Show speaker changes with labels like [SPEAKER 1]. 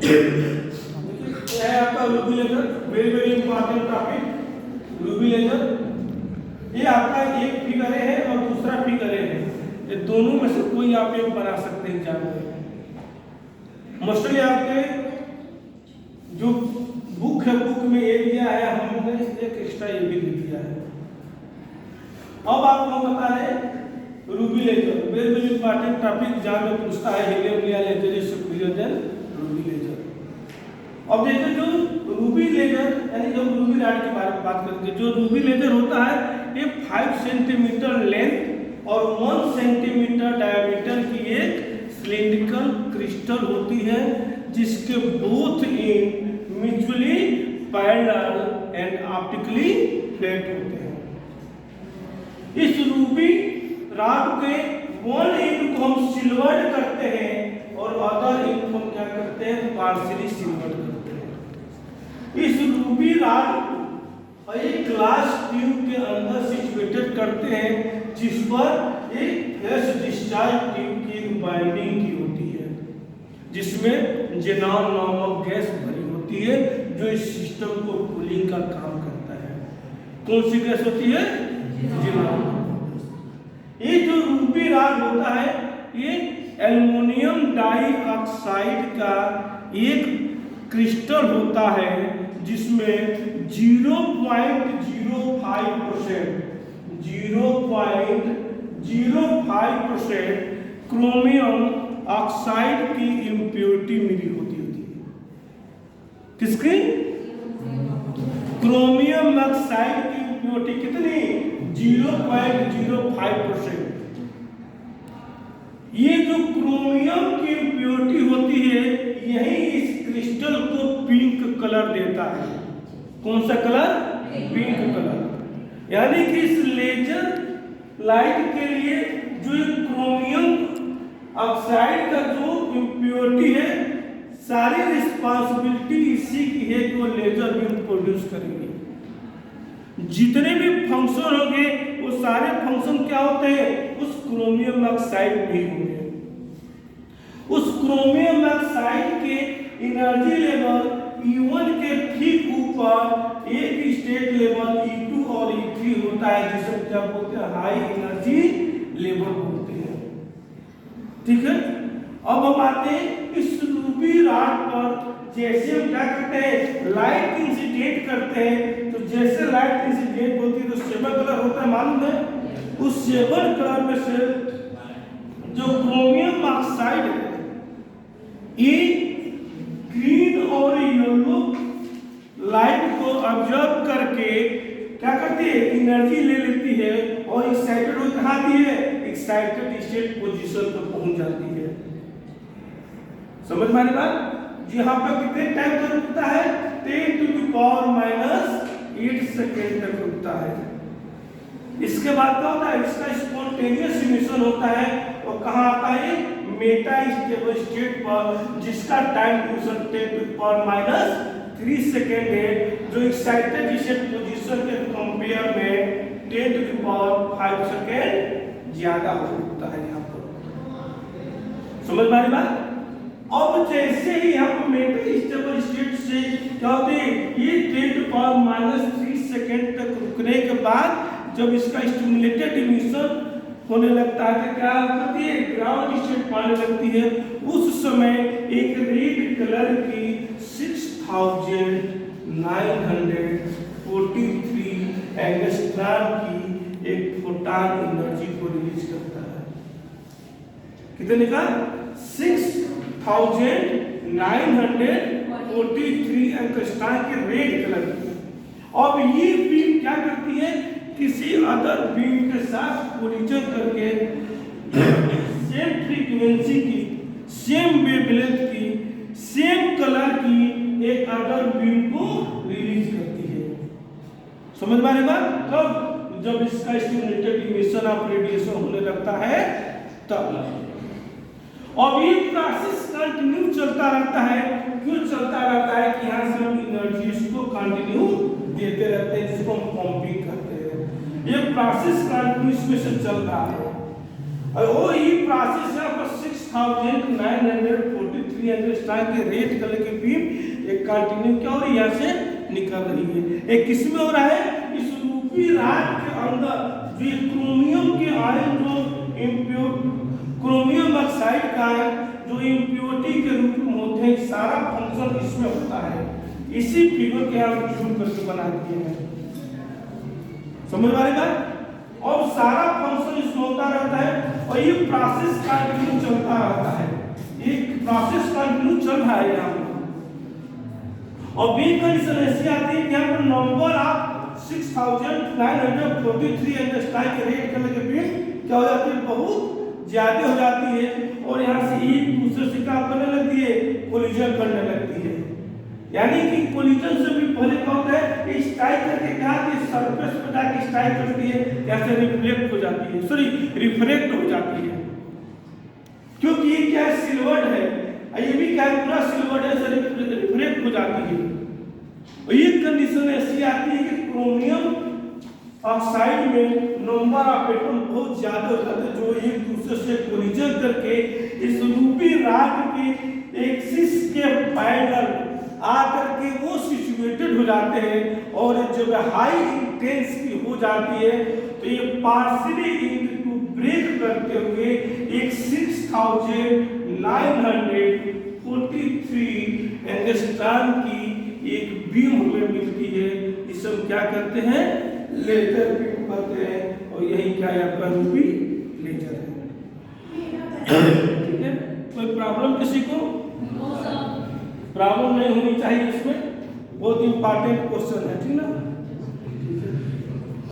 [SPEAKER 1] देखिए है आपका ruby laser, very very important topic ruby laser. ये आपका एक फिगर है और दूसरा फिगर है, ये दोनों में से कोई आप एक बना सकते हैं एग्जाम में। मोस्टली आपके जो बुक है, बुक में ये दिया है, हमने एक एक्स्ट्रा ये भी लिख दिया है। अब आप लोग बता रहे ruby laser, very very important topic, exam में पूछता है helium laser is superior than ruby laser. अब देखिए जो रूबी लेजर यानी जब रूबी रॉड के बारे में बात करते हैं, जो रूबी लेजर होता है ये 5 सेंटीमीटर लेंथ और 1 सेंटीमीटर डायमीटर की एक सिलिंड्रिकल क्रिस्टल होती है, जिसके both and mutually parallel and optically flat होते हैं। इस रूबी रॉड के वन एंड को हम सिल्वर्ड करते हैं और अदर एंड को हम क्या करते हैं, पार्शियली सिल्वर्ड करते हैं। इस रूबी रॉड को एक ग्लास ट्यूब के अंदर सिचुएटेड करते हैं, जिस पर एक गैस डिस्चार्ज ट्यूब की बाइंडिंग की होती है, जिसमें जेनॉन नामक गैस भरी होती है, जो इस सिस्टम को कूलिंग का काम करता है। कौन सी गैस होती है? जेनॉन। ये जो रूबी रॉड होता है ये एल्युमिनियम डाइऑक्साइड का एक क्रिस्टल होता है, जिसमें 0.05% क्रोमियम ऑक्साइड की इम्प्योरिटी मिली होती है। किसकी? क्रोमियम ऑक्साइड की इम्प्योरिटी कितनी? 0.05%। ये जो क्रोमियम की इम्प्योरिटी होती है, यही इस क्रिस्टल को पिंक कलर देता है। कौन सा कलर? Pink colour. यानी कि इस लेजर लाइट के लिए जो क्रोमियम ऑक्साइड का जो इम्प्योरिटी है, सारी रिस्पांसिबिलिटी इसी की है कि वो लेजर बीम प्रोड्यूस करेंगे। जितने भी फंक्शन होंगे वो सारे फंक्शन क्या होते हैं, उस क्रोमियम ऑक्साइड में ही होंगे। उस क्रोमियम ऑक्साइड के एनर्जी लेवल E1 के ठीक ऊपर एक स्टेट लेवल E2 और E3 होता है, जिसे क्या बोलते हैं, हाई एनर्जी लेवल बोलते हैं। ठीक है। अब हम आते हैं इस रूबी रॉड पर, जैसे हम क्या करते हैं, लाइट इंसिडेंट करते हैं, तो जैसे लाइट इंसिडेंट होती है तो सेवन कलर होता है, मालूम है? उस सेवन कलर में से जो क्रोमियम ऑक्साइड है ये ग्रीन और येलो लाइट को ऑब्जर्व करके क्या करती है, एनर्जी ले लेती है और एक्साइटेड हो कहाँ दी है, एक्साइटेड स्टेट पोजीशन पर पहुंच जाती है। समझ में आ रही बात? यहाँ पर कितने टाइम तक रुकता है? 10⁻⁸ सेकेंड तक रुकता है। इसके बाद क्या होता है, इसका स्पॉन्टेनियस इमिशन होता है और कहाँ आता है, मेटा स्टेबल स्टेट पर, जिसका टाइम ड्यूरेशन 10⁻³ सेकेंड है, जो एक्साइटेड स्टेट पोजीशन के कंपेयर में 10⁵ सेकेंड ज्यादा होता है यहाँ पर। समझ में आ रही बात? अब जैसे ही हम मेटा स्टेबल स्टेट से क्या होते हैं, ये 10⁻³ सेकेंड तक रुकने के बाद जब इसका स्टिमुलेटेड इमिशन होने लगता है तो क्या होती है, ग्राउंड स्टेट पाने लगती है। उस समय एक रेड कलर की 6943 एंगस्ट्रॉम की एक फोटॉन एनर्जी को रिलीज करता है। कितने का? 6943 एंगस्ट्रॉम की रेड कलर की। अब ये बीम क्या करती है, किसी अदर बीम के साथ कोलिजन करके सेम फ्रीक्वेंसी की, सेम वेवलेंथ की, सेम कलर की एक अदर बीम को रिलीज करती है। समझ में आ रही बात? कब? जब इसका स्टिमुलेटेड इमिशन ऑफ रेडिएशन होने लगता है तब। और ये प्रोसेस कंटिन्यू चलता रहता है। क्यों चलता रहता है कि यहाँ से हम एनर्जी को कंटिन्यू देते रहते हैं, जिसको हम पंपिंग करते हैं। ये प्रोसेस कंटिन्यूस में से चल रहा है और वो ये प्रोसेस यहाँ पर 6943 43 एंगस्ट्रॉम के रेड कलर की बीम एक कंटिन्यू क्या हो रही है, यहाँ से निकल रही है। एक किसमें हो रहा है, इस रूपी राड के अंदर जो क्रोमियम के आयन जो क्रोमियम ऑक्साइड का आयन जो इम्प्योरिटी के रूप में होते हैं, सारा फंक्शन इसमें होता है। इसी फिगर के हम जूम करके बना दिए हैं, समझ वाली बात। और सारा फंक्शन इसमें होता रहता है और ये प्रोसेस कंटिन्यू चलता रहता है, ये प्रोसेस कंटिन्यू चल रहा है यहाँ पर। और बी कंडीशन ऐसी आती है कि यहाँ पर नंबर ऑफ 6943 एंगस्ट्रॉम के रेड कलर के बीम क्या हो जाती है, बहुत ज्यादा हो जाती है और यहाँ से एक दूसरे से क्या करने लगती है, कोलिजन करने लगती है। यानी कि कोलिजन से भी पहले क्या होता है, स्ट्राइक करके क्या कि सरफेस पर जाके स्ट्राइक करती है, कैसे रिफ्लेक्ट हो जाती है, सॉरी रिफ्रैक्ट हो जाती है, क्योंकि ये क्या है, सिल्वर्ड है, ये भी क्या है, पूरा सिल्वर्ड है, रिफ्रैक्ट हो जाती है। और ये कंडीशन ऐसी आती है कि क्रोमियम ऑक्साइड में नंबर ऑफ एटम बहुत ज्यादा हो जाते हैं, जो एक दूसरे से कोलिजन करके इस रूबी राड के एक्सिस के पैरेलल आकर के वो सिचुएटेड हो जाते हैं और जब हाई इंटेंसिटी हो जाती है तो ये पार्शियली इनटू ब्रेक करते हुए एक 6943 एंगस्ट्रॉम की एक बीम हमें मिलती है। इसे हम क्या करते हैं, लेजर बीम कहते हैं, और यही क्या है आपका रूबी लेजर है। ठीक है, कोई प्रॉब्लम किसी को? प्रॉब्लम नहीं होनी चाहिए, इसमें बहुत इंपॉर्टेंट क्वेश्चन है, ठीक ना।